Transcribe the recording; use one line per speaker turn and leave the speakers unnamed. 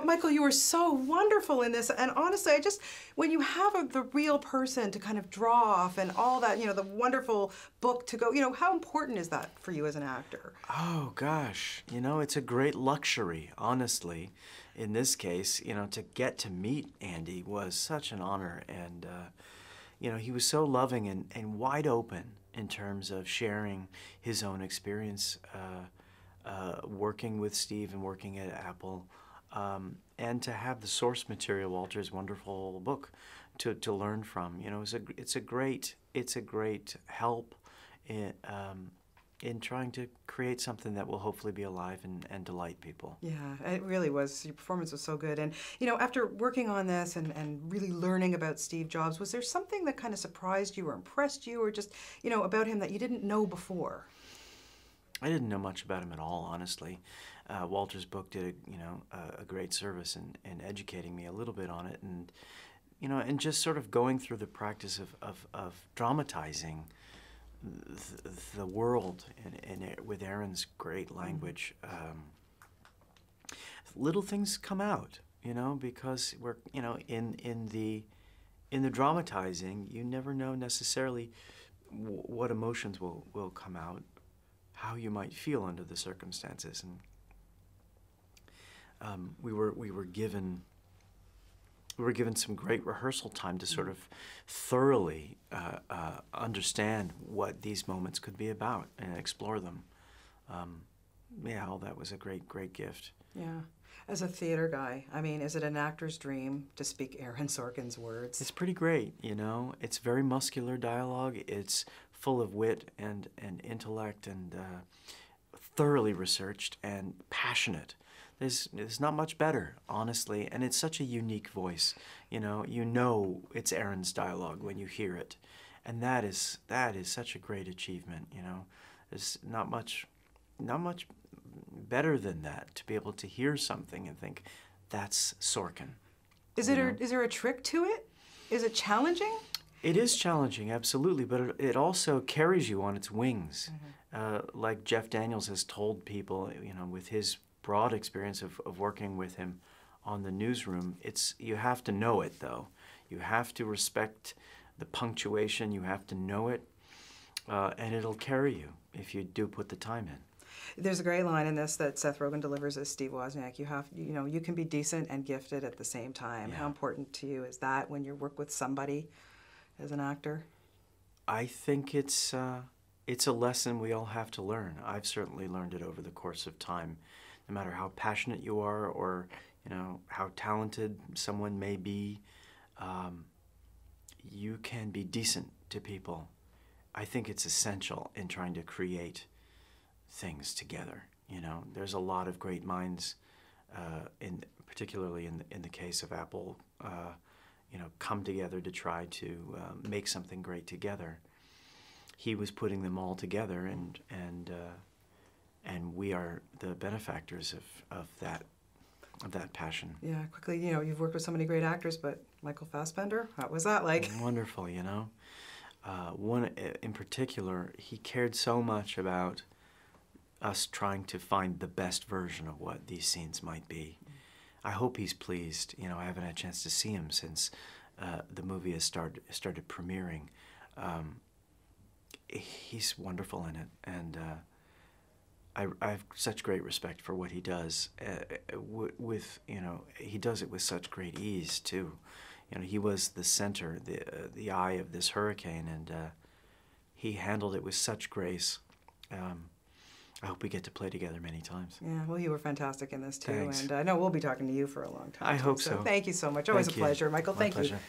Michael, you were so wonderful in this, and honestly, when you have the real person to kind of draw off and all that, the wonderful book to go, how important is that for you as an actor?
Oh, gosh, it's a great luxury, honestly. In this case, to get to meet Andy was such an honor, and, he was so loving and wide open in terms of sharing his own experience working with Steve and working at Apple. And to have the source material, Walter's wonderful book, to learn from, it's a great help in trying to create something that will hopefully be alive and delight people.
Yeah, it really was. Your performance was so good. And, after working on this and really learning about Steve Jobs, was there something that kind of surprised you or impressed you or just, about him that you didn't know before?
I didn't know much about him at all, honestly. Walter's book did, a great service in educating me a little bit on it, and, and just sort of going through the practice of dramatizing the world with Aaron's great language. Little things come out, because we're, in the dramatizing, you never know necessarily what emotions will come out, how you might feel under the circumstances, and we were given some great rehearsal time to sort of thoroughly understand what these moments could be about and explore them. Yeah, all that was a great gift.
Yeah. As a theater guy, is it an actor's dream to speak Aaron Sorkin's words?
It's pretty great, It's very muscular dialogue. It's full of wit and intellect and thoroughly researched and passionate. There's not much better, honestly, and it's such a unique voice. You know it's Aaron's dialogue when you hear it, and that is such a great achievement. There's not much better than that, to be able to hear something and think, that's Sorkin.
Is there a trick to it? Is it challenging?
It is challenging, absolutely, but it also carries you on its wings. Like Jeff Daniels has told people, with his broad experience of working with him on the newsroom, you have to know it, though. You have to respect the punctuation, you have to know it, and it'll carry you if you do put the time in.
There's a great line in this that Seth Rogen delivers as Steve Wozniak. You can be decent and gifted at the same time.
Yeah.
How important to you is that when you work with somebody as an actor?
I think it's a lesson we all have to learn. I've certainly learned it over the course of time. No matter how passionate you are or, how talented someone may be, you can be decent to people. I think it's essential in trying to create things together. There's a lot of great minds, particularly in the case of Apple, come together to try to make something great together. He was putting them all together, and we are the benefactors of that passion.
Yeah, quickly, you've worked with so many great actors, but Michael Fassbender, what was that like?
Wonderful, One in particular, he cared so much about us trying to find the best version of what these scenes might be. I hope he's pleased. I haven't had a chance to see him since the movie has started premiering. He's wonderful in it, and I have such great respect for what he does. He does it with such great ease too. He was the center, the eye of this hurricane, and he handled it with such grace. I hope we get to play together many times.
Yeah, well, you were fantastic in this too.
Thanks.
And I know we'll be talking to you for a long time.
I hope so.
Thank you so much. Always a pleasure, Michael.
My
Thank you.
pleasure.